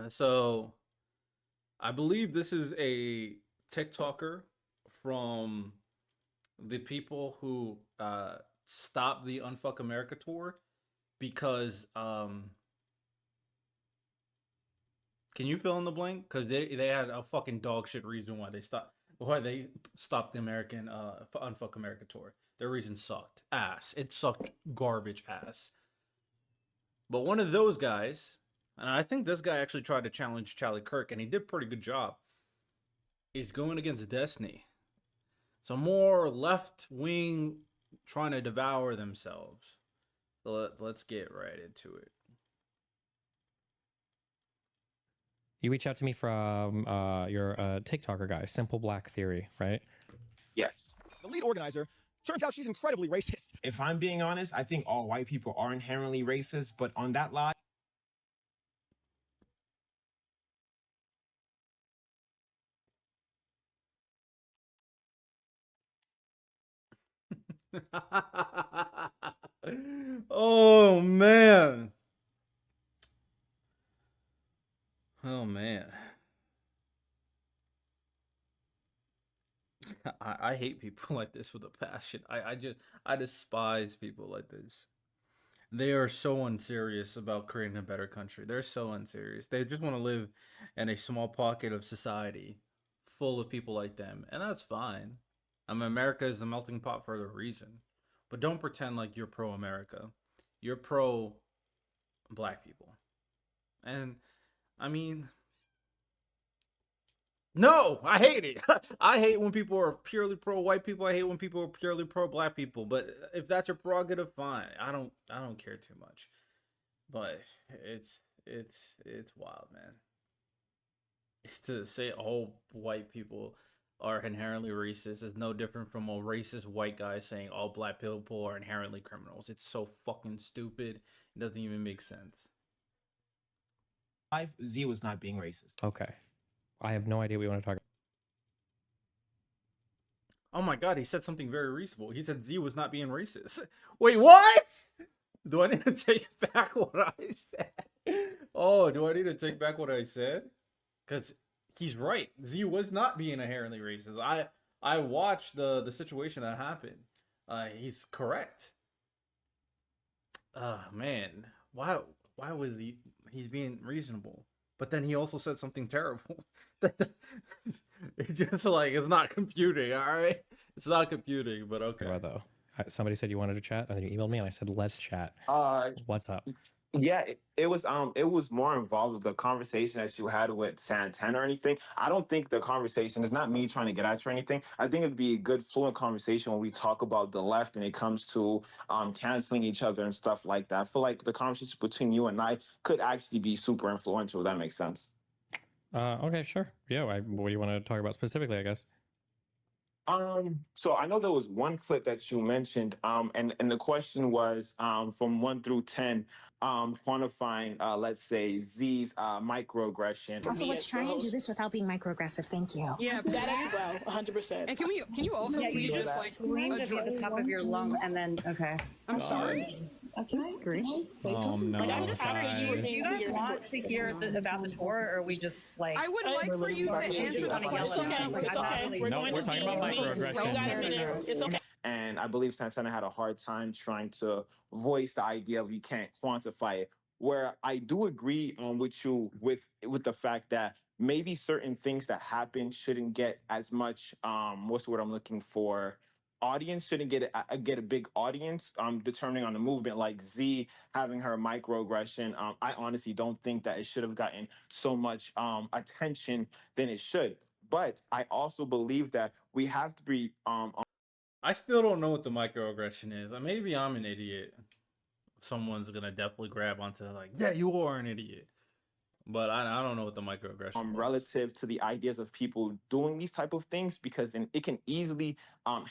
So I believe this is a TikToker from the people who stopped the Unfuck America tour because can you fill in the blank? Because they had a fucking dog shit reason why they stopped the American Unfuck America tour. Their reason sucked ass. It sucked garbage ass. But one of those guys, and I think this guy actually tried to challenge Charlie Kirk, and he did a pretty good job. He's going against Destiny. So more left wing trying to devour themselves. So let's get right into it. You reached out to me from your TikToker guy, Simple Black Theory, right? Yes. The lead organizer, turns out she's incredibly racist. If I'm being honest, I think all white people are inherently racist, but on that line, Oh man. Oh man. I hate people like this with a passion. I despise people like this. They are so unserious about creating a better country. They're so unserious. They just want to live in a small pocket of society full of people like them, and that's fine. I mean, America is the melting pot for a reason. But don't pretend like you're pro America. You're pro black people. And I mean, no, I hate it. I hate when people are purely pro white people. I hate when people are purely pro black people. But if that's your prerogative, fine. I don't care too much. But it's wild, man. It's to say all white people are inherently racist is no different from a racist white guy saying all black people are inherently criminals. It's so fucking stupid. It doesn't even make sense. Z was not being racist. Okay. I have no idea what you want to talk about. Oh my god, he said something very reasonable. He said Z was not being racist. Wait, what? Do I need to take back what I said? Oh, do I need to take back what I said? Because he's right. Z was not being inherently racist. I watched the situation that happened. He's correct. Man, why was he's being reasonable? But then he also said something terrible. It's just like it's not computing. All right, it's not computing. But okay. Though somebody said you wanted to chat, and then you emailed me, and I said let's chat. What's up? Yeah, it was more involved with the conversation that you had with Santana or anything. I don't think the conversation is not me trying to get at you or anything. I think it'd be a good fluent conversation when we talk about the left and it comes to canceling each other and stuff like that. I feel like the conversation between you and I could actually be super influential. If that makes sense. Okay, sure. Yeah, what do you want to talk about specifically, I guess? So I know there was one clip that you mentioned, and the question was, from 1 through 10, quantifying, let's say Z's microaggression. Also, let's try and do this without being microaggressive. Thank you. Yeah, that as well, 100%. And can you also please just like scream at the top of your lung and then okay. I'm sorry. Scream. Oh no, I'm just guys. Do you guys want to hear about the tour, or are we just like? I would like for you to answer the question. It's okay. No, we're talking about microaggressions. It's okay. And I believe Santana had a hard time trying to voice the idea of you can't quantify it. Where I do agree with you with the fact that maybe certain things that happen shouldn't get as much what's the word I'm looking for, audience shouldn't get a big audience determining on the movement, like Z having her microaggression. I honestly don't think that it should have gotten so much attention than it should. But I also believe that we have to be I still don't know what the microaggression is. Maybe I'm an idiot. Someone's gonna definitely grab onto like, yeah, you are an idiot. But I don't know what the microaggression was. relative to the ideas of people doing these type of things, because then it can easily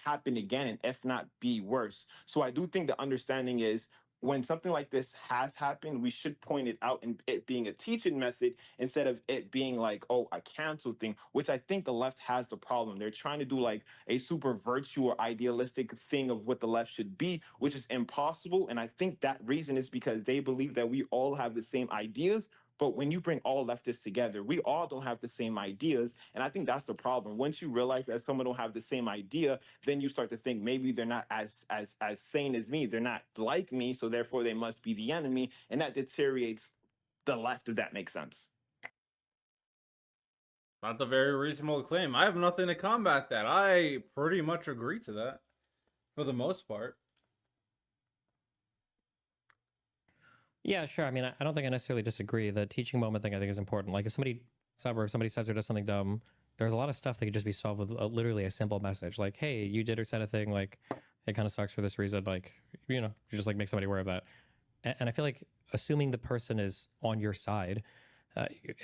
happen again, and if not be worse. So I do think the understanding is when something like this has happened, we should point it out and it being a teaching method instead of it being like, oh, a cancel thing, which I think the left has the problem. They're trying to do like a super virtue or idealistic thing of what the left should be, which is impossible. And I think that reason is because they believe that we all have the same ideas, But when you bring all leftists together, we all don't have the same ideas. And I think that's the problem. Once you realize that someone don't have the same idea, then you start to think maybe they're not as sane as me. They're not like me, so therefore they must be the enemy. And that deteriorates the left, if that makes sense. That's a very reasonable claim. I have nothing to combat that. I pretty much agree to that for the most part. Yeah, sure. I mean, I don't think I necessarily disagree. The teaching moment thing I think is important. Like if somebody says or does something dumb, there's a lot of stuff that could just be solved with literally a simple message. Like, hey, you did or said a thing, like it kind of sucks for this reason. Like, you just like make somebody aware of that. And I feel like assuming the person is on your side,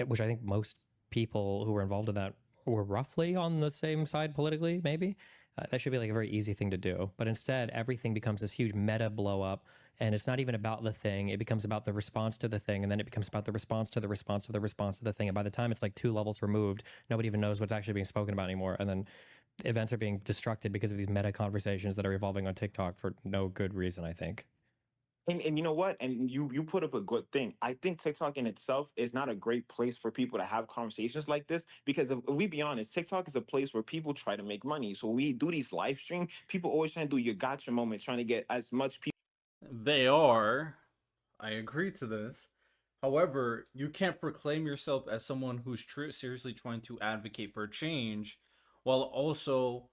which I think most people who were involved in that were roughly on the same side politically, maybe. That should be like a very easy thing to do. But instead, everything becomes this huge meta blow up. And it's not even about the thing. It becomes about the response to the thing. And then it becomes about the response to the response to the response to the thing. And by the time it's like 2 levels removed, nobody even knows what's actually being spoken about anymore. And then events are being destructed because of these meta conversations that are evolving on TikTok for no good reason, I think. And you know what? And you put up a good thing. I think TikTok in itself is not a great place for people to have conversations like this because if we be honest, TikTok is a place where people try to make money. So we do these live stream. People always trying to do your gotcha moment, trying to get as much people. They are. I agree to this. However, you can't proclaim yourself as someone who's seriously trying to advocate for change while also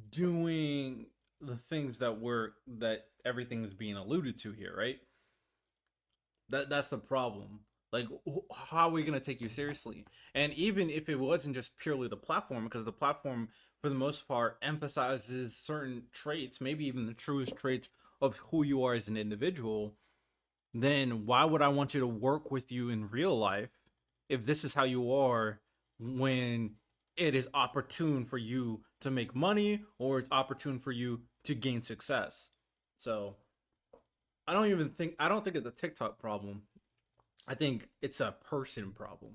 doing the things that everything is being alluded to here, right? That's the problem. Like, how are we going to take you seriously? And even if it wasn't just purely the platform, because the platform for the most part emphasizes certain traits, maybe even the truest traits of who you are as an individual, then why would I want you to work with you in real life if this is how you are when it is opportune for you to make money or it's opportune for you to gain success? So I don't think it's a TikTok problem. I think it's a person problem.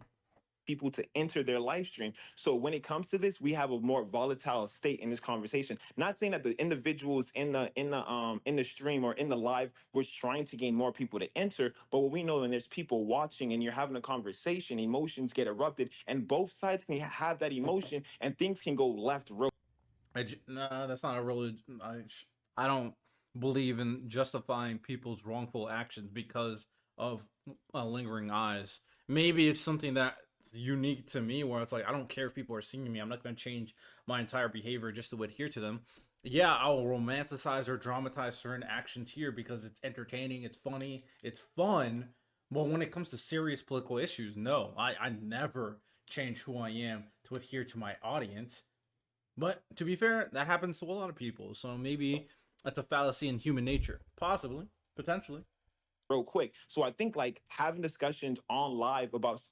People to enter their live stream. So when it comes to this, we have a more volatile state in this conversation. Not saying that the individuals in the stream or in the live was trying to gain more people to enter, but what we know when there's people watching and you're having a conversation, emotions get erupted, and both sides can have that emotion, and things can go left real. No, that's not a really. I don't believe in justifying people's wrongful actions because of lingering eyes. Maybe it's something that's unique to me where it's like, I don't care if people are seeing me. I'm not going to change my entire behavior just to adhere to them. Yeah, I'll romanticize or dramatize certain actions here because it's entertaining, it's funny, it's fun. But when it comes to serious political issues, no, I never change who I am to adhere to my audience. But to be fair, that happens to a lot of people. So maybe that's a fallacy in human nature. Possibly, potentially. Real quick. So I think like having discussions on live about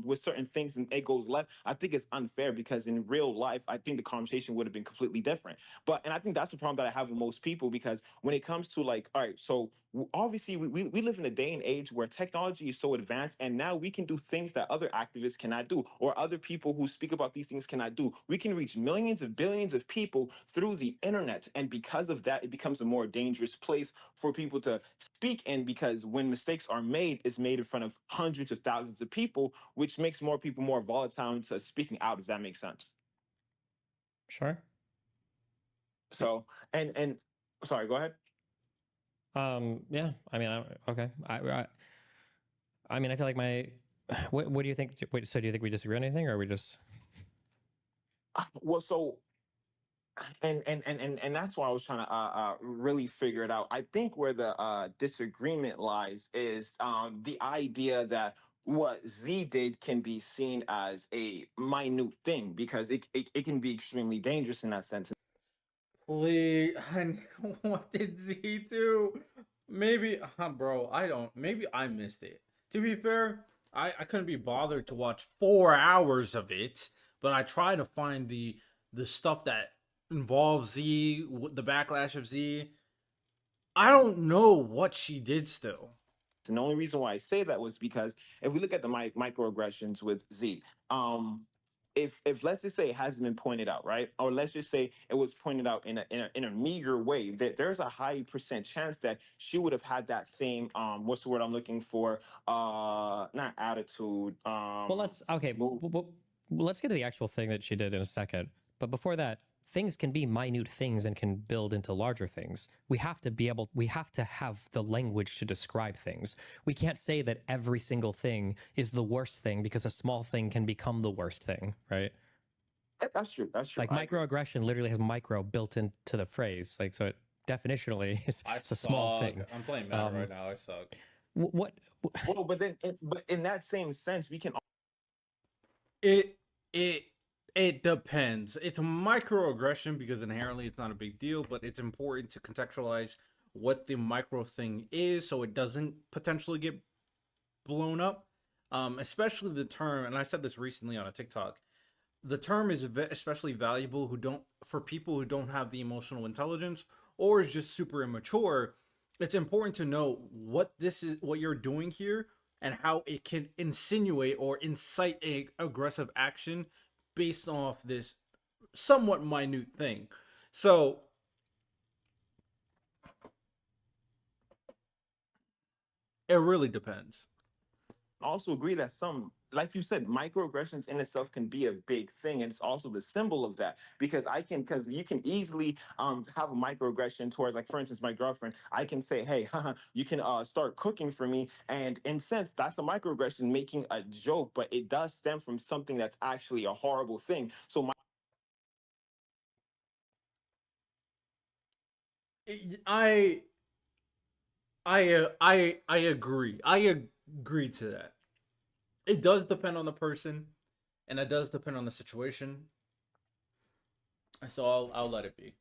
with certain things and it goes left, I think it's unfair because in real life, I think the conversation would have been completely different. And I think that's the problem that I have with most people because when it comes to like, all right, so obviously we live in a day and age where technology is so advanced and now we can do things that other activists cannot do or other people who speak about these things cannot do. We can reach millions of billions of people through the internet. And because of that, it becomes a more dangerous place for people to speak in because when mistakes are made, it's made in front of hundreds of thousands of people, which makes more people more volatile into speaking out, if that makes sense. Sure. So, and sorry, go ahead. Yeah, I mean, okay. I mean, I feel like what do you think? Wait, so do you think we disagree on anything or are we just? Well, so and that's why I was trying to really figure it out. I think where the disagreement lies is the idea that what Z did can be seen as a minute thing because it can be extremely dangerous in that sense. Please, what did Z do? Maybe, bro, maybe I missed it. To be fair, I couldn't be bothered to watch 4 hours of it, but I tried to find the stuff that involves Z, the backlash of Z. I don't know what she did still. And the only reason why I say that was because if we look at the microaggressions with Z, if let's just say it hasn't been pointed out, right? Or let's just say it was pointed out in a meager way, that there's a high percent chance that she would have had that same what's the word I'm looking for? Not attitude. Well, move. let's get to the actual thing that she did in a second. But before that, things can be minute things and can build into larger things. We have to have the language to describe things. We can't say that every single thing is the worst thing because a small thing can become the worst thing, right? That's true. That's true. Like I agree. microaggression literally has micro built into the phrase. Like, so it definitionally it's a small thing. I'm playing Madden right now. I suck. What Well, but in that same sense, we can. It it depends. It's a microaggression because inherently it's not a big deal, but it's important to contextualize what the micro thing is so it doesn't potentially get blown up. Especially the term, and I said this recently on a TikTok. The term is especially valuable for people who don't have the emotional intelligence or is just super immature. It's important to know what you're doing here and how it can insinuate or incite a aggressive action based off this somewhat minute thing. So it really depends. Also agree that some, like you said, microaggressions in itself can be a big thing, and it's also the symbol of that. Because you can easily have a microaggression towards, like, for instance, my girlfriend. I can say, hey, haha, you can start cooking for me, and in sense that's a microaggression, making a joke, but it does stem from something that's actually a horrible thing. So I I agree. I agree to that. It does depend on the person, and it does depend on the situation. So I'll let it be.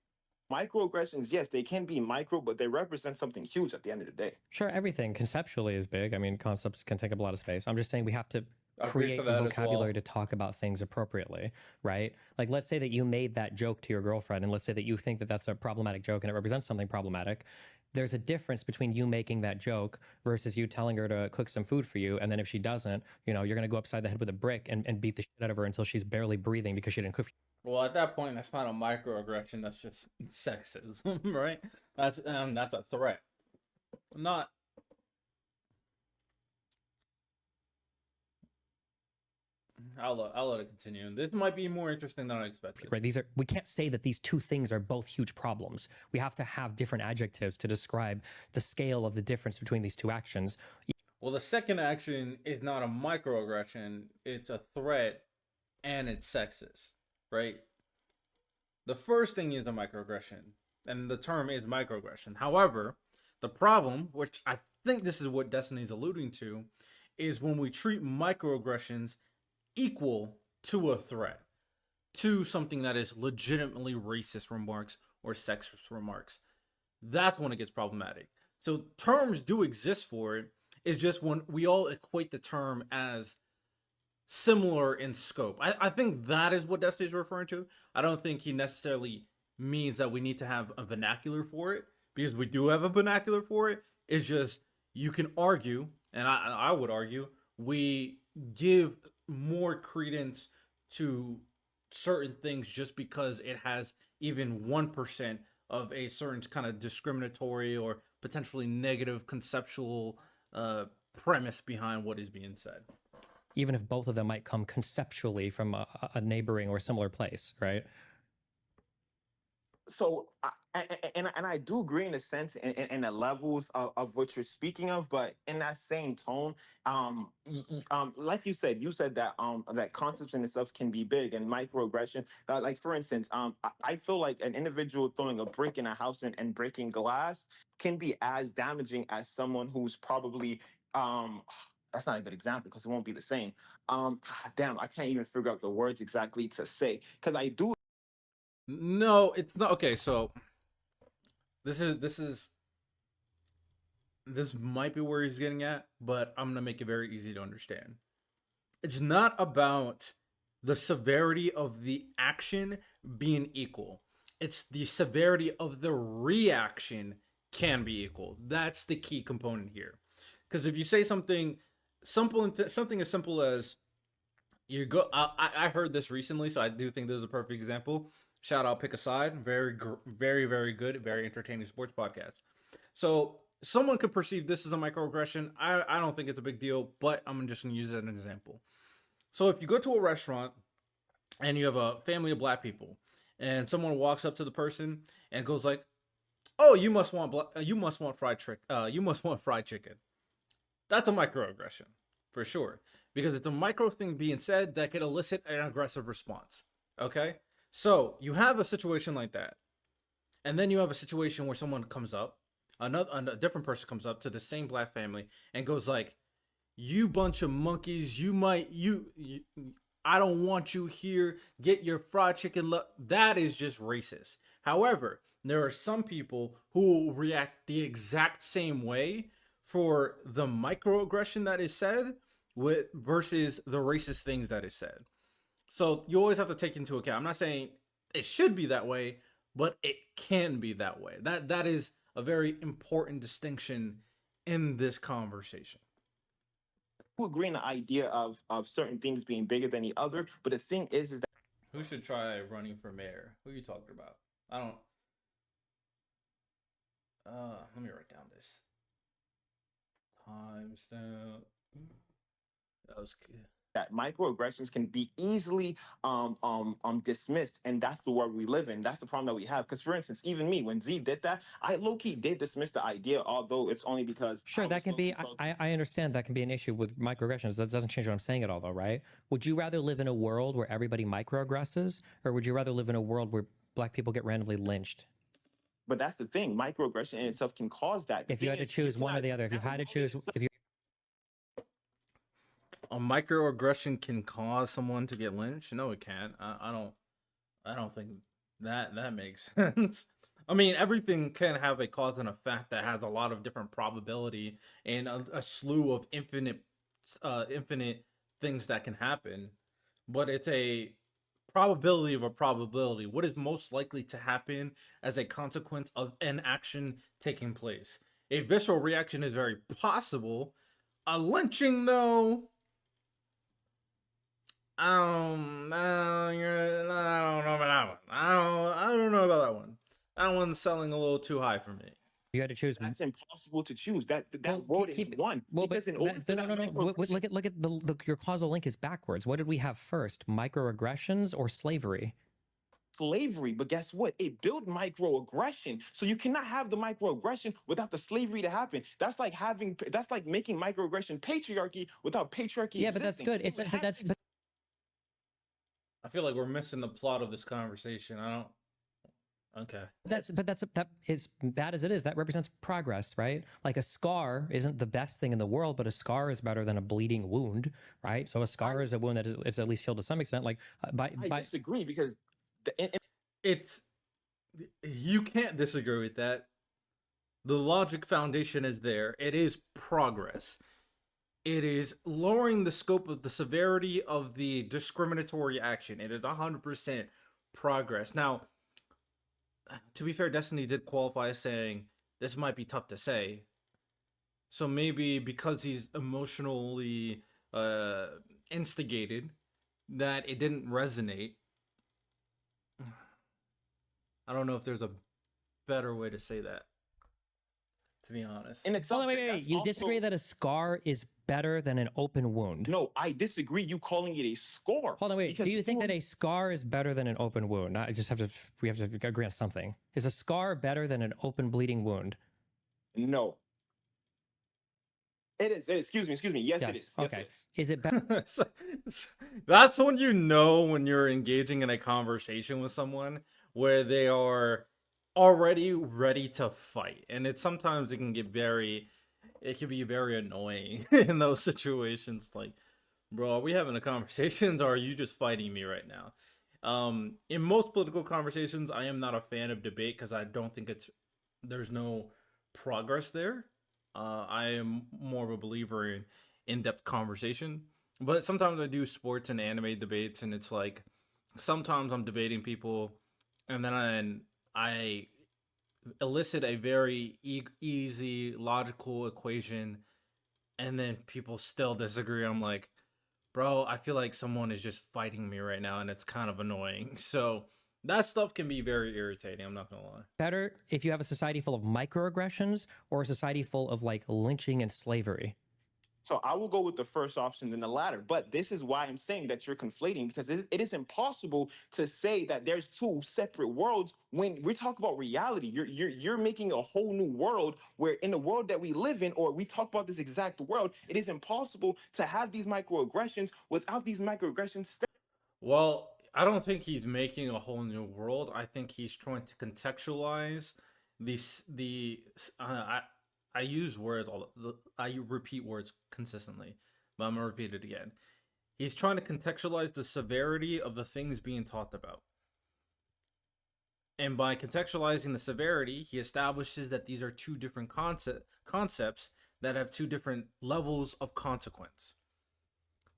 microaggressions, yes, they can be micro, but they represent something huge at the end of the day. Sure, everything conceptually is big. I mean, concepts can take up a lot of space. I'm just saying we have to Agree create to a that as vocabulary well. to talk about things appropriately, right? Like, let's say that you made that joke to your girlfriend, and let's say that you think that that's a problematic joke and it represents something problematic. There's a difference between you making that joke versus you telling her to cook some food for you, and then if she doesn't, you're going to go upside the head with a brick and beat the shit out of her until she's barely breathing because she didn't cook. Well, at that point, that's not a microaggression. That's just sexism, right? That's a threat. Not. I'll let it continue. This might be more interesting than I expected. Right? We can't say that these two things are both huge problems. We have to have different adjectives to describe the scale of the difference between these two actions. Well, the second action is not a microaggression. It's a threat, and it's sexist, right? The first thing is the microaggression, and the term is microaggression. However, the problem, which I think this is what Destiny's alluding to, is when we treat microaggressions equal to a threat, to something that is legitimately racist remarks or sexist remarks. That's when it gets problematic. So terms do exist for it. It's just when we all equate the term as similar in scope. I think that is what Destiny's referring to. I don't think he necessarily means that we need to have a vernacular for it, because we do have a vernacular for it. It's just, you can argue, and I would argue, we give more credence to certain things just because it has even 1% of a certain kind of discriminatory or potentially negative conceptual premise behind what is being said. Even if both of them might come conceptually from a neighboring or similar place, right? So I do agree in a sense in the levels of what you're speaking of, but in that same tone, like you said that that concepts in itself can be big, and microaggression, like for instance, I feel like an individual throwing a brick in a house and breaking glass can be as damaging as someone who's probably that's not a good example because it won't be the same. Damn, I can't even figure out the words exactly to say, because I do. No, it's not. Okay, so this might be where he's getting at, but I'm gonna make it very easy to understand. It's not about the severity of the action being equal. It's the severity of the reaction can be equal. That's the key component here. Because if you say something simple, something as simple as you go. I heard this recently, so I do think this is a perfect example. Shout out, Pick a Side. Very good, very entertaining sports podcast. So someone could perceive this as a microaggression. I don't think it's a big deal, but I'm just gonna use it as an example. So if you go to a restaurant and you have a family of black people, and someone walks up to the person and goes like, "Oh, you must want you must want fried chicken." That's a microaggression for sure because it's a micro thing being said that could elicit an aggressive response. Okay, so you have a situation like that, and then you have a situation where someone comes up, a different person comes up to the same black family and goes like, "You bunch of monkeys, you I don't want you here. Get your fried chicken." That is just racist. However, there are some people who will react the exact same way for the microaggression that is said with versus the racist things that is said. So you always have to take into account. I'm not saying it should be that way, but it can be that way. That is a very important distinction in this conversation. Who agree on the idea of certain things being bigger than the other, but the thing is that Who should try running for mayor? Who are you talking about? I don't. Let me write down this timestamp. That was good. that microaggressions can be easily dismissed, and that's the world we live in. That's the problem that we have. Because, for instance, even me, when Z did that, I low-key did dismiss the idea, although it's only because Sure, I that was can be. so- I understand that can be an issue with microaggressions. That doesn't change what I'm saying at all, though, right? Would you rather live in a world where everybody microaggresses, or would you rather live in a world where black people get randomly lynched? But that's the thing. Microaggression in itself can cause that. The If you thing had to is, you choose one or cannot the other, if you discount had to all choose, this if you A microaggression can cause someone to get lynched? No, it can't. I don't think that makes sense. I mean, everything can have a cause and effect that has a lot of different probability and a slew of infinite things that can happen. But it's a probability of a probability. What is most likely to happen as a consequence of an action taking place? A visceral reaction is very possible. A lynching, though, I don't know about that one. I don't know about that one. That one's selling a little too high for me. had to choose, that's impossible to choose. That Well, world keep- is one. well, but Because in order that, for no, that no, no. microaggression- Look at your causal link is backwards. What did we have first? Microaggressions or slavery? slavery, but guess what? It built microaggression. So you cannot have the microaggression without the slavery to happen. That's like making microaggression patriarchy without patriarchy. Yeah, but that's existing. good. It It's would but have that's to but I feel like we're missing the plot of this conversation. I don't. Okay. That's that is bad as it is. That represents progress, right? Like a scar isn't the best thing in the world, but a scar is better than a bleeding wound, right? So a scar is a wound that is it's at least healed to some extent. Like I disagree because It's you can't disagree with that. The logic foundation is there. It is progress. It is lowering the scope of the severity of the discriminatory action. It is 100% progress. Now, to be fair, Destiny did qualify as saying this might be tough to say. So maybe because he's emotionally instigated, that it didn't resonate. I don't know if there's a better way to say that, to be honest. in itself, Hold on, wait. that's You disagree also- that a scar is better than an open wound? No, I disagree. You calling it a score? Hold on, wait. Because Do you think that you- a scar is better than an open wound? I just have to. We have to agree on something. Is a scar better than an open bleeding wound? No. It is. Excuse me. Yes, it Yes. is. Yes, Okay. it is. Is it better? That's when you know when you're engaging in a conversation with someone where they are already ready to fight, and sometimes it can be very annoying in those situations. Like, bro, are we having a conversation or are you just fighting me right now? In most political conversations, I am not a fan of debate because I don't think there's no progress there. I am more of a believer in in-depth conversation, but sometimes I do sports and anime debates, and it's like sometimes I'm debating people, and then I elicit a very easy logical equation, and then people still disagree. I'm like, Bro, I feel like someone is just fighting me right now, and it's kind of annoying. So that stuff can be very irritating. I'm not gonna lie. Better if you have a society full of microaggressions or a society full of like lynching and slavery. So I will go with the first option than the latter. But this is why I'm saying that you're conflating, because it is impossible to say that there's two separate worlds when we talk about reality. You're making a whole new world where in the world that we live in, or we talk about this exact world, it is impossible to have these microaggressions without these microaggressions. Well, I don't think he's making a whole new world. I think he's trying to contextualize I use words I repeat words consistently, but I'm gonna repeat it again. He's trying to contextualize the severity of the things being talked about. And by contextualizing the severity, he establishes that these are two different concepts that have two different levels of consequence.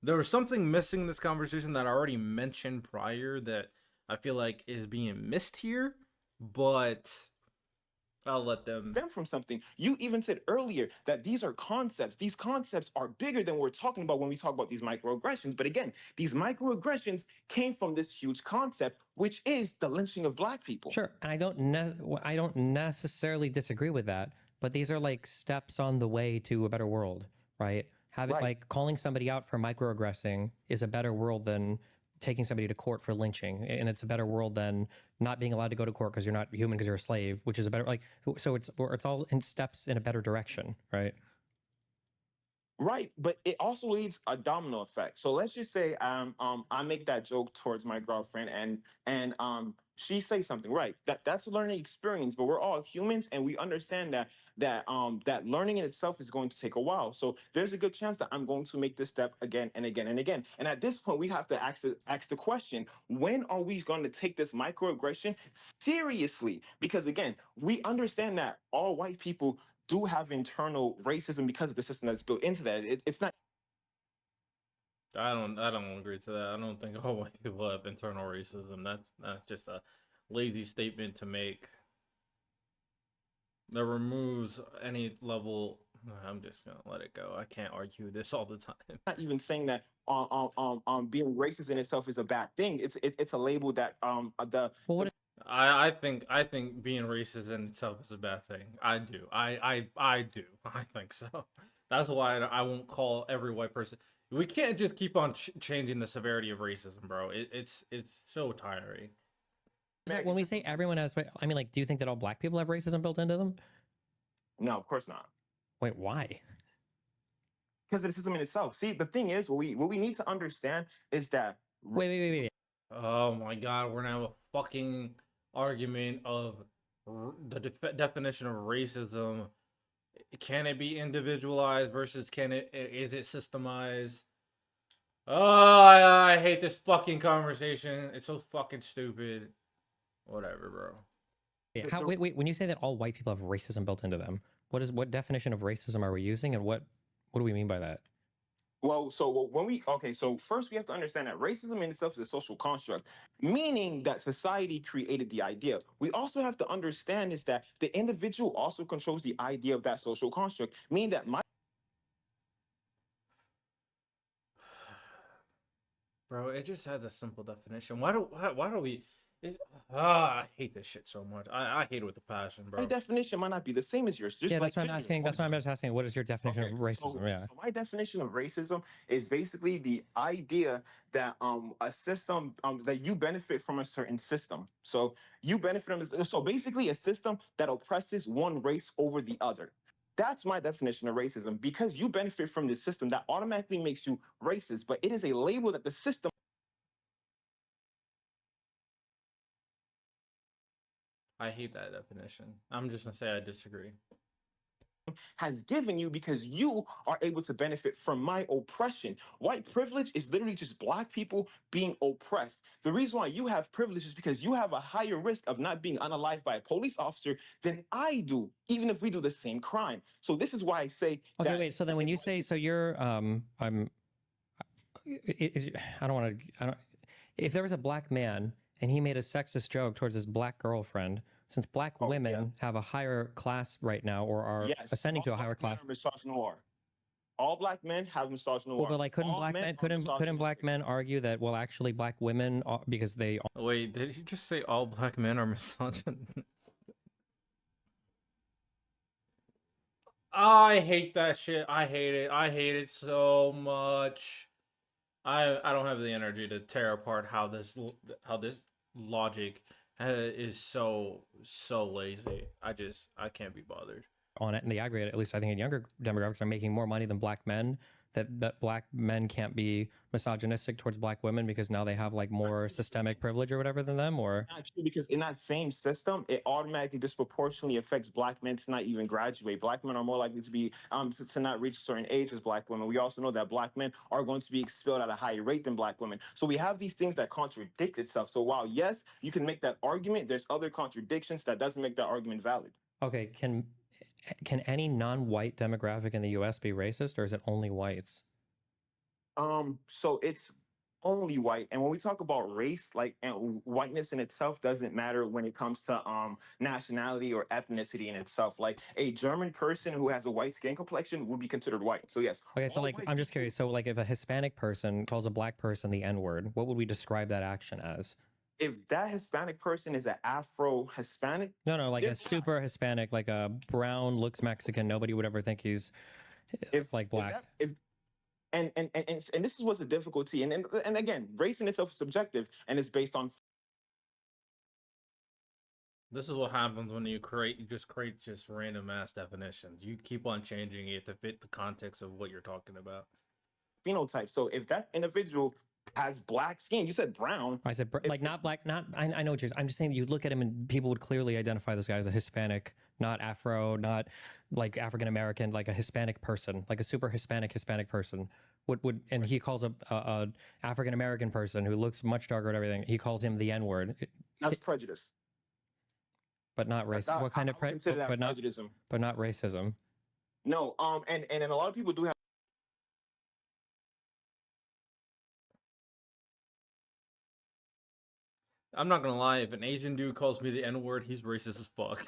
There was something missing in this conversation that I already mentioned prior that I feel like is being missed here, but I'll let them Stem from something. You even said earlier that these are concepts. These concepts are bigger than we're talking about when we talk about these microaggressions. But again, these microaggressions came from this huge concept, which is the lynching of Black people. Sure, and I don't necessarily disagree with that, but these are like steps on the way to a better world, right? Having Right. like calling somebody out for microaggressing is a better world than taking somebody to court for lynching, and it's a better world than not being allowed to go to court because you're not human because you're a slave, which is a better like. So it's all in steps in a better direction, right? Right, but it also leads a domino effect. So let's just say I make that joke towards my girlfriend and she says something, right? That's a learning experience, but we're all humans and we understand that learning in itself is going to take a while. So there's a good chance that I'm going to make this step again and again and again. And at this point, we have to ask the question, when are we going to take this microaggression seriously? Because again, we understand that all white people do have internal racism because of the system that's built into that. It's not. I don't agree to that. I don't think all white people have internal racism. That's just a lazy statement to make. That removes any level. I'm just gonna let it go. I can't argue this all the time. Not even saying that being racist in itself is a bad thing. It's a label that the Well, what I think being racist in itself is a bad thing. I do. I do. I think so. That's why I won't call every white person. We can't just keep on changing the severity of racism, bro. It's so tiring. is that when we say everyone has? I mean, like, do you think that all Black people have racism built into them? No, of course not. Wait, why? Because of the system in itself. See, the thing is, what we need to understand is that Wait. Oh my god, we're gonna have a fucking argument of the definition of racism. Can it be individualized versus is it systemized? Oh, I hate this fucking conversation. It's so fucking stupid. Whatever, bro. Yeah, wait. When you say that all white people have racism built into them, what definition of racism are we using, and what do we mean by that? well, so so first we have to understand that racism in itself is a social construct, meaning that society created the idea. We also have to understand is that the individual also controls the idea of that social construct, meaning that Bro, it just has a simple definition. Why do we? I hate this shit so much. I hate it with a passion, bro. my definition might not be the same as yours. Just Yeah, like that's what I'm gender. asking. That's why I'm just asking. What is your definition Okay, of racism? so my definition of racism is basically the idea that a system that you benefit from a certain system. So you benefit from so basically a system that oppresses one race over the other. That's my definition of racism. Because you benefit from this system, that automatically makes you racist. But it is a label that the system I hate that definition. I'm just gonna say I disagree. has given you because you are able to benefit from my oppression. White privilege is literally just Black people being oppressed. The reason why you have privilege is because you have a higher risk of not being unalived by a police officer than I do, even if we do the same crime. So this is why I say Okay, that wait. So then, when you say, so you're, I don't want to. If there was a Black man and he made a sexist joke towards his Black girlfriend, since Black women have a higher class right now or are ascending to a higher class. Misogynoir. all black men have misogynoir. Well, but like, couldn't All black men are couldn't black misogynistic. men argue that, well, actually black women are, because they Wait, did he just say all black men are misogynist? I hate that shit. I hate it. I hate it so much. I don't have the energy to tear apart how this logic is so lazy. I can't be bothered. on it in the aggregate, at least I think in younger demographics, are making more money than black men. That black men can't be misogynistic towards black women because now they have like more systemic privilege or whatever than them, or Not true, because in that same system, it automatically disproportionately affects black men to not even graduate. Black men are more likely to be to not reach a certain age as black women. We also know that black men are going to be expelled at a higher rate than black women. So we have these things that contradict itself. So while yes, you can make that argument, there's other contradictions that doesn't make that argument valid. okay, can any non-white demographic in the US be racist, or is it only whites? So it's only white, and when we talk about race, like, and whiteness in itself doesn't matter when it comes to nationality or ethnicity in itself. Like a German person who has a white skin complexion would be considered white. So yes. Okay, so all like, white I'm just people- curious. So like, if a Hispanic person calls a black person the N-word, what would we describe that action as? If that Hispanic person is an Afro Hispanic, No, like they're a super Hispanic, like a brown, looks Mexican. Nobody would ever think he's like black. And this is what's the difficulty. And again, race in itself is subjective and it's based on This is what happens when you just create random ass definitions. You keep on changing it to fit the context of what you're talking about. phenotype. So if that individual has black skin, you said brown. I said like not black, not I know what you're. I'm just saying you look at him and people would clearly identify this guy as a Hispanic, not Afro, not like African American, like a Hispanic person, like a super Hispanic person. Would and he calls a African American person who looks much darker and everything. He calls him the N-word. That's prejudice. But not race. That- What kind I of would consider that but not prejudice. but not racism. No, and a lot of people do have. I'm not gonna lie, if an Asian dude calls me the N-word, he's racist as fuck.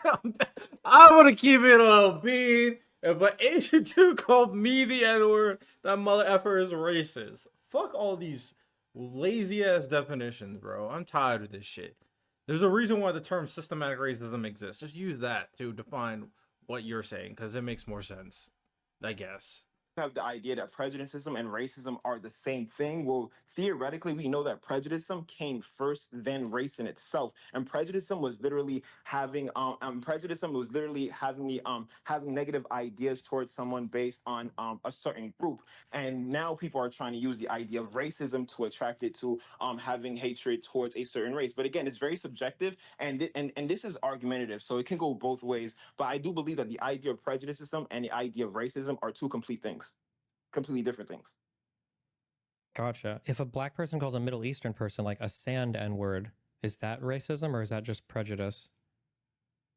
I'm gonna keep it a bean. If an Asian dude called me the N-word, that mother effer is racist. Fuck all these lazy ass definitions, bro. I'm tired of this shit. There's a reason why the term systematic racism exists. Just use that to define what you're saying, because it makes more sense, I guess. Have the idea that prejudicism and racism are the same thing. Well, theoretically, we know that prejudicism came first, then race in itself. And prejudicism was literally having having negative ideas towards someone based on a certain group. And now people are trying to use the idea of racism to attract it to having hatred towards a certain race. But again, it's very subjective, and this is argumentative, so it can go both ways. But I do believe that the idea of prejudicism and the idea of racism are two complete things. Completely different things. Gotcha. If a black person calls a Middle Eastern person like a sand N-word, is that racism or is that just prejudice?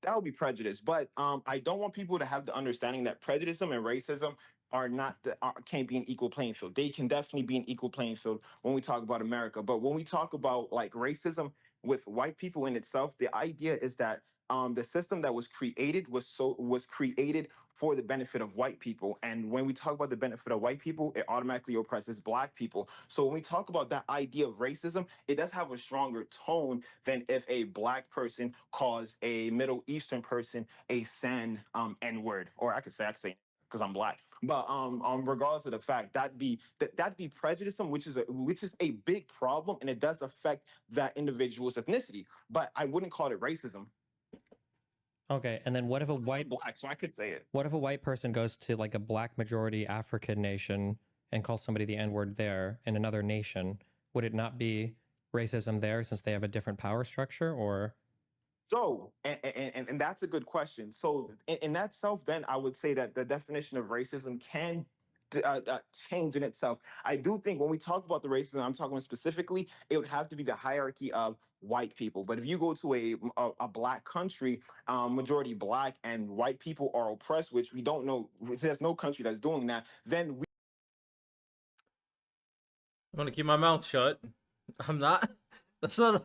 That would be prejudice. But I don't want people to have the understanding that prejudice and racism are not can't be an equal playing field. They can definitely be an equal playing field when we talk about America. But when we talk about like racism with white people in itself, the idea is that the system that was created was created for the benefit of white people. And when we talk about the benefit of white people, it automatically oppresses black people. So when we talk about that idea of racism, it does have a stronger tone than if a black person calls a Middle Eastern person a sand N-word, or I could say because I'm black. But regardless of the fact, that'd be prejudice, which is a big problem, and it does affect that individual's ethnicity. But I wouldn't call it racism. Okay, and then what if a white black? So I could say it. What if a white person goes to like a black majority African nation and calls somebody the N-word there in another nation? Would it not be racism there since they have a different power structure, or? So, and that's a good question. So, in that self, then I would say that the definition of racism can change in itself. I do think when we talk about the racism, I'm talking specifically, it would have to be the hierarchy of white people. But if you go to a black country, majority black, and white people are oppressed, which we don't know, there's no country that's doing that, then we. I'm gonna keep my mouth shut. I'm not. That's not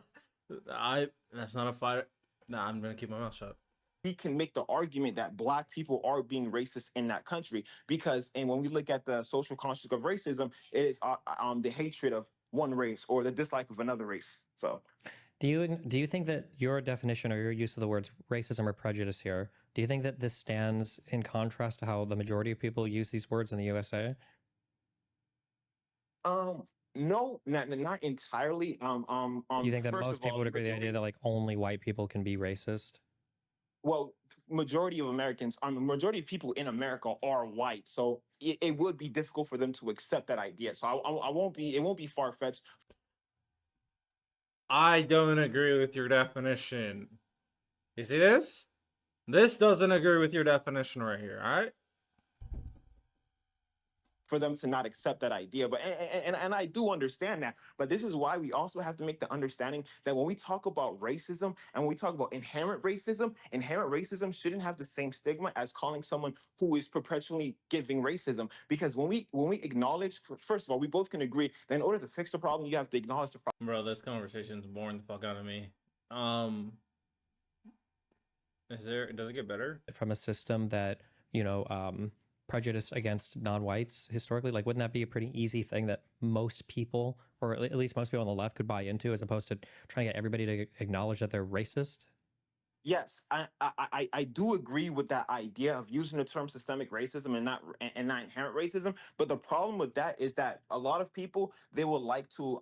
a fight. Nah, I'm gonna keep my mouth shut. we can make the argument that black people are being racist in that country because, and when we look at the social construct of racism, it is the hatred of one race or the dislike of another race. So Do you think that your definition or your use of the words racism or prejudice here, do you think that this stands in contrast to how the majority of people use these words in the USA? no, not entirely. You think that First most of all, people would agree with the idea that like only white people can be racist? well, majority of Americans, majority of people in America are white, so it would be difficult for them to accept that idea. So I won't be, it won't be far fetched. I don't agree with your definition. You see this? This doesn't agree with your definition right here, all right? For them to not accept that idea. But and I do understand that. But this is why we also have to make the understanding that when we talk about racism and when we talk about inherent racism shouldn't have the same stigma as calling someone who is perpetually giving racism. Because when we acknowledge, first of all, we both can agree that in order to fix the problem, you have to acknowledge the problem. Bro, this conversation's boring the fuck out of me. Does it get better? From a system that, you know, prejudice against non-whites historically, like wouldn't that be a pretty easy thing that most people, or at least most people on the left, could buy into, as opposed to trying to get everybody to acknowledge that they're racist? Yes, I do agree with that idea of using the term systemic racism and not inherent racism. But the problem with that is that a lot of people, they would like to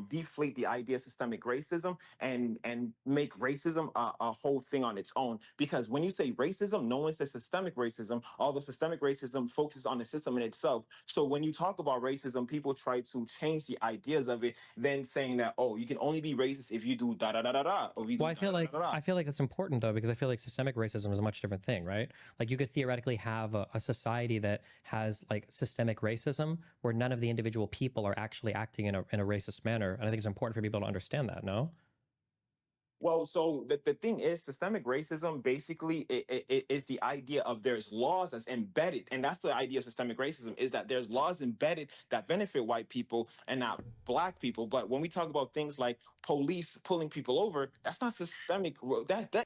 deflate the idea of systemic racism and make racism a whole thing on its own. Because when you say racism, no one says systemic racism, although systemic racism focuses on the system in itself. So when you talk about racism, people try to change the ideas of it, then saying that, oh, you can only be racist if you do da da da da da. Or if you do Well, I feel like da, da, da. I feel like that's important though, because I feel like systemic racism is a much different thing, right? Like you could theoretically have a society that has like systemic racism where none of the individual people are actually acting in a racist manner, and I think it's important for people to understand that. No. Well, so the thing is, systemic racism basically it is the idea of there's laws that's embedded, and that's the idea of systemic racism, is that there's laws embedded that benefit white people and not black people. But when we talk about things like police pulling people over, that's not systemic. That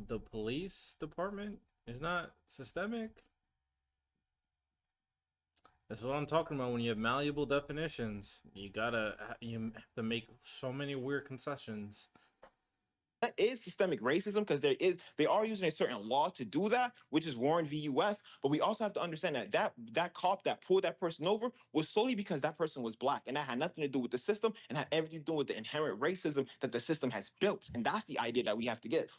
The police department is not systemic? That's what I'm talking about. When you have malleable definitions, you have to make so many weird concessions. that is systemic racism because they are using a certain law to do that, which is Warren v. U.S. But we also have to understand that cop that pulled that person over was solely because that person was black, and that had nothing to do with the system and had everything to do with the inherent racism that the system has built, and that's the idea that we have to give.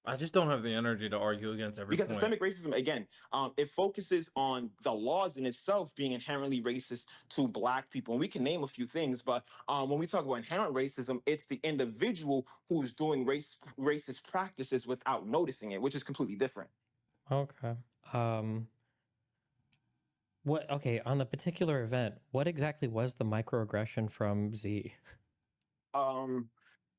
I just don't have the energy to argue against every Because point. systemic racism, again, it focuses on the laws in itself being inherently racist to black people. And we can name a few things, but when we talk about inherent racism, it's the individual who's doing racist practices without noticing it, which is completely different. Okay. Okay, on the particular event, what exactly was the microaggression from Z?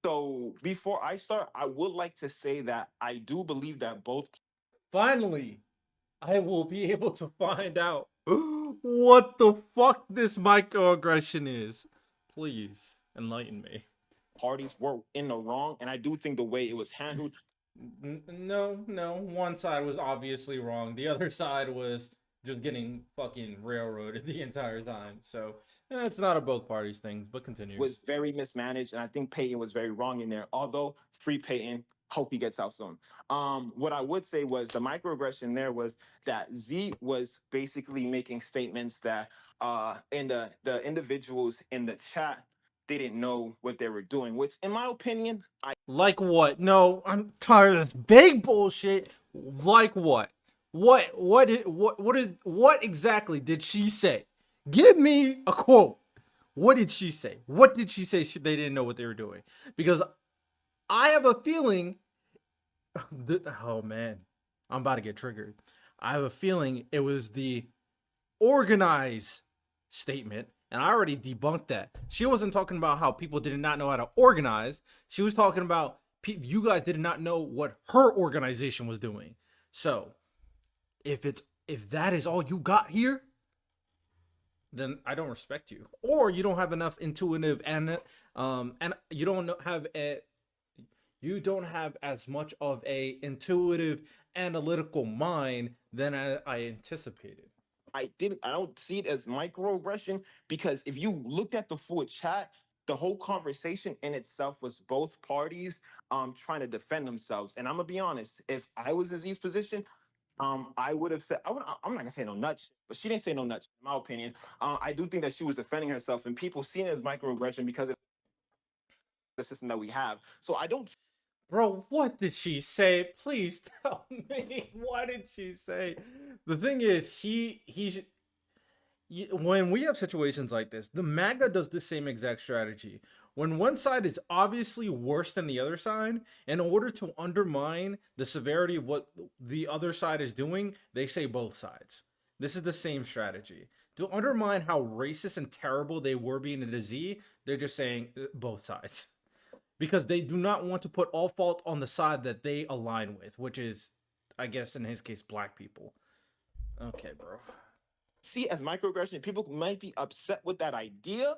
So before I start, I would like to say that I do believe that both. Finally, I will be able to find out what the fuck this microaggression is. Please enlighten me. Parties were in the wrong, and I do think the way it was handled. No. One side was obviously wrong. The other side was just getting fucking railroaded the entire time. So it's not a both parties thing, but continue. Was very mismanaged, and I think Peyton was very wrong in there. Although free Peyton, hope he gets out soon. What I would say was the microaggression there was that Z was basically making statements that in the individuals in the chat, they didn't know what they were doing, which in my opinion, Like what? No, I'm tired of this big bullshit. Like what? What exactly did she say? Give me a quote. What did she say? What did she say they didn't know what they were doing? Because I have a feeling oh man, I'm about to get triggered. I have a feeling it was the organize statement, and I already debunked that. She wasn't talking about how people did not know how to organize. She was talking about you guys did not know what her organization was doing. So if that is all you got here, then I don't respect you, or you don't have enough intuitive and you don't have as much of a intuitive analytical mind than I anticipated. I don't see it as microaggression because if you looked at the full chat, the whole conversation in itself was both parties trying to defend themselves. And I'm gonna be honest, if I was in Z's position, I would have said I'm not gonna say no nuts, but she didn't say no nuts, in my opinion. I do think that she was defending herself, and people seen it as microaggression because of the system that we have. So I don't. Bro, what did she say? Please tell me. What did she say? The thing is, when we have situations like this, the MAGA does the same exact strategy. When one side is obviously worse than the other side, in order to undermine the severity of what the other side is doing, they say both sides. This is the same strategy. To undermine how racist and terrible they were being in the Z, they're just saying both sides. Because they do not want to put all fault on the side that they align with, which is, I guess in his case, black people. Okay, bro. See as microaggression. People might be upset with that idea,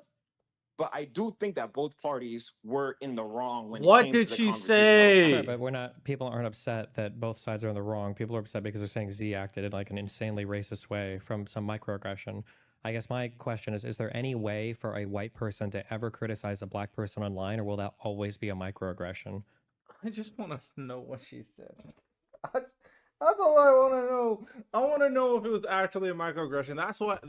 but I do think that both parties were in the wrong when What it came did to the she conversation. say? Sure, but we're not. People aren't upset that both sides are in the wrong. People are upset because they're saying Z acted in like an insanely racist way from some microaggression. I guess my question is there any way for a white person to ever criticize a black person online, or will that always be a microaggression? I just want to know what she said. That's all I want to know. I want to know if it was actually a microaggression.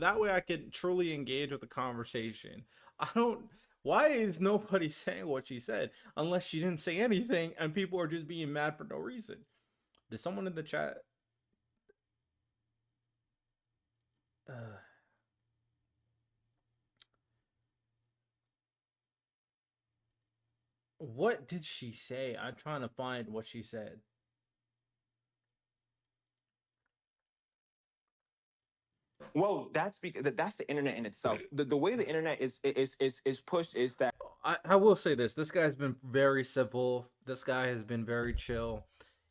That way I could truly engage with the conversation. I don't. Why is nobody saying what she said unless she didn't say anything and people are just being mad for no reason? Did someone in the chat? What did she say? I'm trying to find what she said. Well, that's because that's the internet in itself. The way the internet is pushed is that I will say this. This guy's been very simple. This guy has been very chill.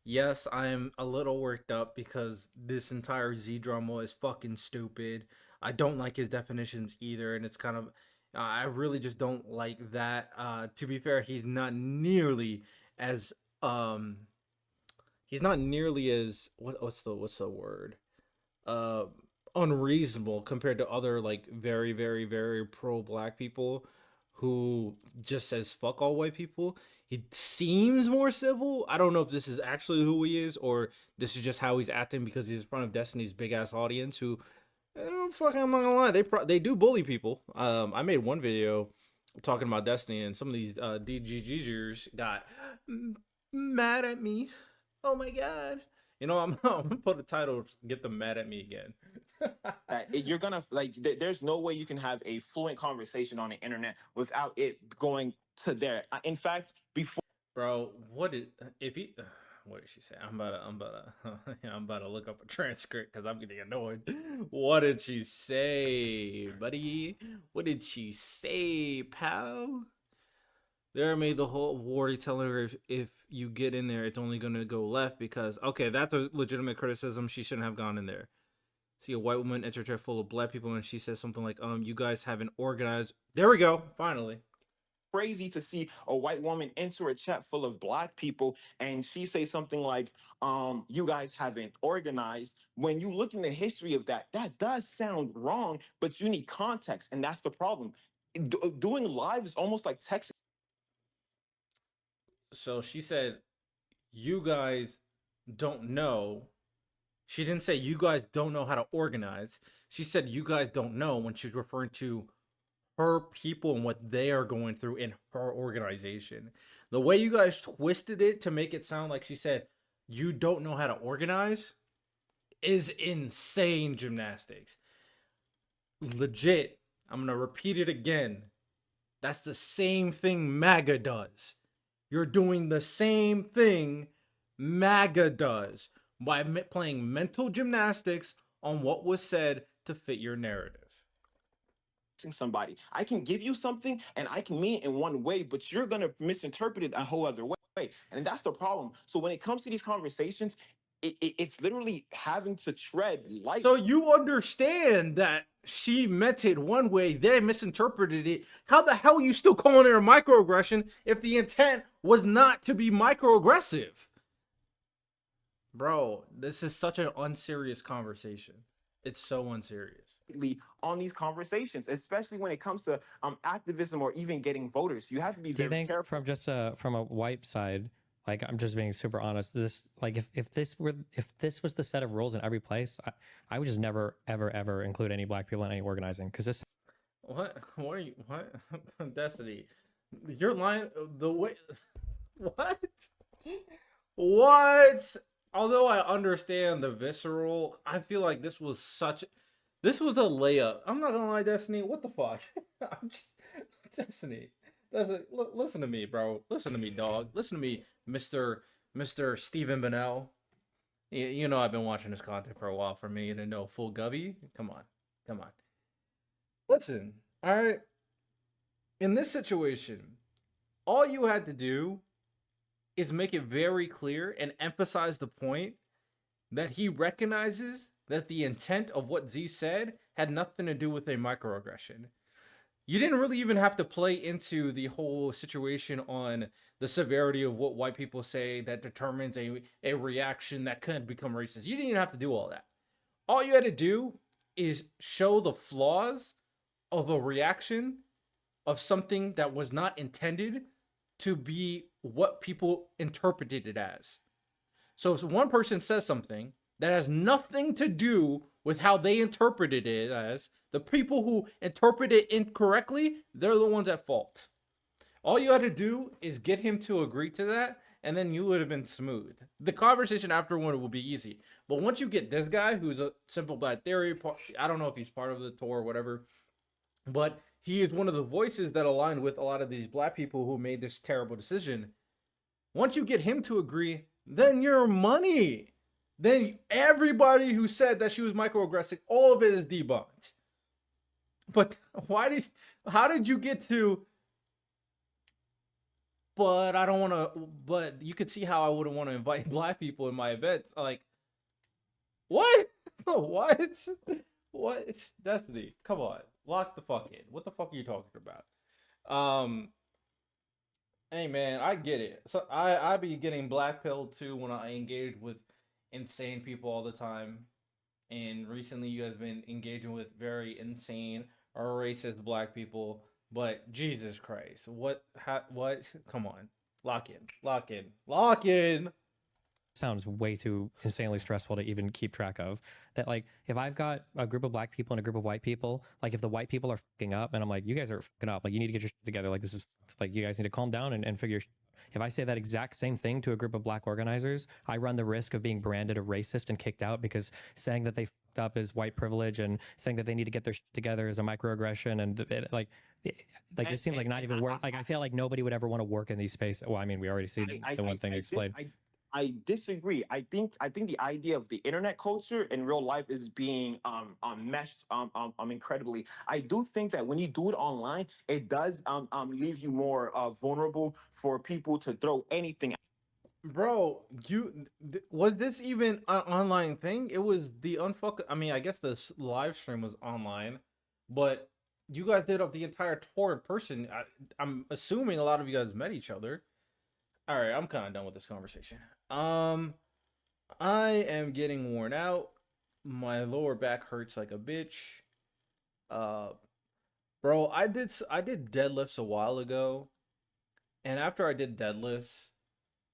Yes, I'm a little worked up because this entire Z drama is fucking stupid. I don't like his definitions either, and it's kind of I really just don't like that. To be fair, as um he's not nearly as what's the word? Uh unreasonable compared to other like very very very pro black people who just says fuck all white people. He seems more civil. I don't know if this is actually who he is or this is just how he's acting because he's in front of Destiny's big ass audience who fucking, I'm not gonna lie, they do bully people. I made one video talking about Destiny and some of these DGGers got mad at me. Oh my god. You know, I'm gonna put a title, get them mad at me again. you're gonna like. There's no way you can have a fluent conversation on the internet without it going to there. In fact, before. Bro, what did she say? I'm about to look up a transcript because I'm getting annoyed. What did she say, buddy? What did she say, pal? There made the whole Wardy telling her if you get in there, it's only gonna go left because okay, that's a legitimate criticism. She shouldn't have gone in there. See a white woman enter a chair full of black people and she says something like, you guys haven't organized. There we go, finally. Crazy to see a white woman enter a chat full of black people and she say something like you guys haven't organized. When you look in the history of that does sound wrong, but you need context, and that's the problem. Doing live is almost like texting. So she said you guys don't know. She didn't say you guys don't know how to organize. She said you guys don't know when she's referring to her people and what they are going through in her organization. The way you guys twisted it to make it sound like she said you don't know how to organize is insane gymnastics. Legit. I'm going to repeat it again. That's the same thing MAGA does. You're doing the same thing MAGA does by playing mental gymnastics on what was said to fit your narrative. Somebody, I can give you something and I can mean it in one way, but you're going to misinterpret it a whole other way. And that's the problem. So when it comes to these conversations, it's literally having to tread light. So you understand that she meant it one way, they misinterpreted it. How the hell are you still calling it a microaggression if the intent was not to be microaggressive? Bro, this is such an unserious conversation. It's so unserious. On these conversations, especially when it comes to activism or even getting voters. You have to be Do you very think careful. from just from a white side, like I'm just being super honest, this like if this was the set of rules in every place, I would just never ever include any black people in any organizing, because this What are you, what? Destiny, you're lying. The way what? Although I understand the visceral, I feel like this was a layup. I'm not gonna lie, Destiny. What the fuck? Destiny, listen to me, bro. Listen to me, dog. Listen to me, Mister Stephen Bennell. You know I've been watching this content for a while. For me to know full Govey, come on. Listen, all right. In this situation, all you had to do is make it very clear and emphasize the point that he recognizes that the intent of what Z said had nothing to do with a microaggression. You didn't really even have to play into the whole situation on the severity of what white people say that determines a reaction that could become racist. You didn't even have to do all that. All you had to do is show the flaws of a reaction of something that was not intended to be what people interpreted it as. So if one person says something that has nothing to do with how they interpreted it as, the people who interpret it incorrectly, they're the ones at fault. All you had to do is get him to agree to that, and then you would have been smooth. The conversation afterward will be easy. But once you get this guy who's a simple black theory, I don't know if he's part of the tour or whatever, but he is one of the voices that aligned with a lot of these black people who made this terrible decision. Once you get him to agree, then you're money. Then everybody who said that she was microaggressive, all of it is debunked. But how did you get to, but I don't want to, but you could see how I wouldn't want to invite black people in my event. Like, what? What? Destiny, come on. Lock the fuck in. What the fuck are you talking about? Hey man, I get it. So I be getting black pilled too when I engage with insane people all the time. And recently you guys been engaging with very insane or racist black people. But Jesus Christ, what? Come on, lock in. sounds way too insanely stressful to even keep track of. That like if I've got a group of black people and a group of white people, like if the white people are fucking up and I'm like, you guys are fucking up, like you need to get your shit together, like this is like you guys need to calm down and figure your shit. If I say that exact same thing to a group of black organizers, I run the risk of being branded a racist and kicked out, because saying that they fucked up is white privilege and saying that they need to get their shit together is a microaggression. And this seems like not even work. Like I feel like nobody would ever want to work in these spaces. Well, I mean, we already see the one thing explained. I disagree. I think the idea of the internet culture in real life is being meshed incredibly. I do think that when you do it online, it does leave you more vulnerable for people to throw anything. Bro, was this even an online thing? It was the unfuck. I mean, I guess the live stream was online, but you guys did up the entire tour in person. I'm assuming a lot of you guys met each other. All right, I'm kind of done with this conversation. I am getting worn out. My lower back hurts like a bitch. Bro, I did deadlifts a while ago, and after I did deadlifts,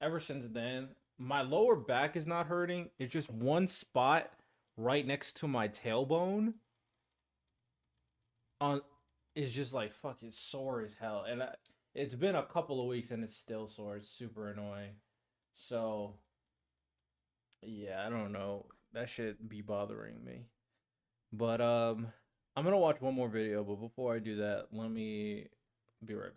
ever since then, my lower back is not hurting. It's just one spot right next to my tailbone is just like fucking sore as hell, and it's been a couple of weeks and it's still sore. It's super annoying. So, yeah, I don't know. That shit be bothering me. But I'm gonna watch one more video. But before I do that, let me be right back.